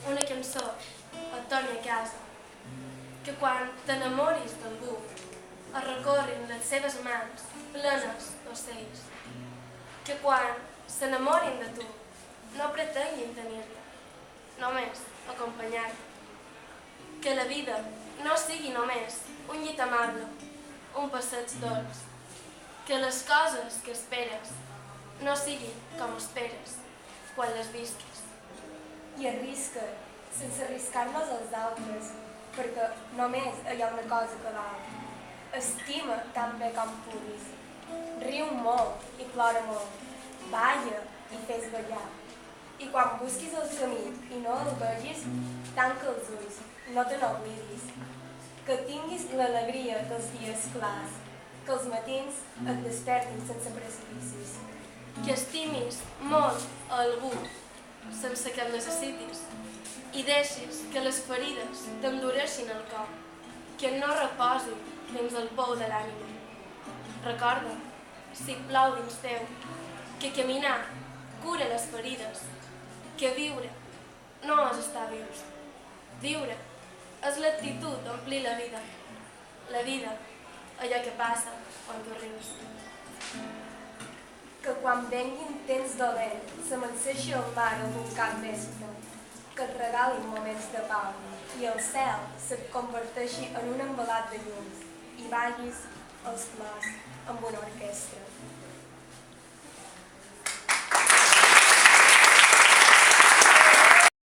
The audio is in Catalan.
una cançó et torni a casa, que quan t'enamoris d'algú es recorrin les seves mans plenes d'ocells, que quan s'enamorin de tu no pretenguin tenir-te, només acompanyar-te, que la vida no sigui només un llit amable, un passeig dolç, que les coses que esperes no siguin com esperes quan les visquis. I arrisca't, sense arriscar-nos als altres, perquè només hi ha una cosa que val. Estima tan bé com puguis. Riu molt i plora molt. Balla i fes ballar. I quan busquis el camí i no el vegis, tanca els ulls, no te n'oblidis. Que tinguis l'alegria dels dies clars, que els matins et despertin sense precipicis. Que estimis molt a algú sense que el necessitis i deixis que les ferides t'endureixin el cor, que no reposi dins el pou de l'ànima. Recorda, si plou dins teu, que caminar cura les ferides, que viure no és estar vius. Viure és l'actitud d'omplir la vida, allò que passa quan tu rius. Que quan venguin temps dolent s'amanseixi el mar algun cap vespre, que et regalin moments de pau i el cel se't converteixi en un envelat de llums i ballis els plors amb una orquestra.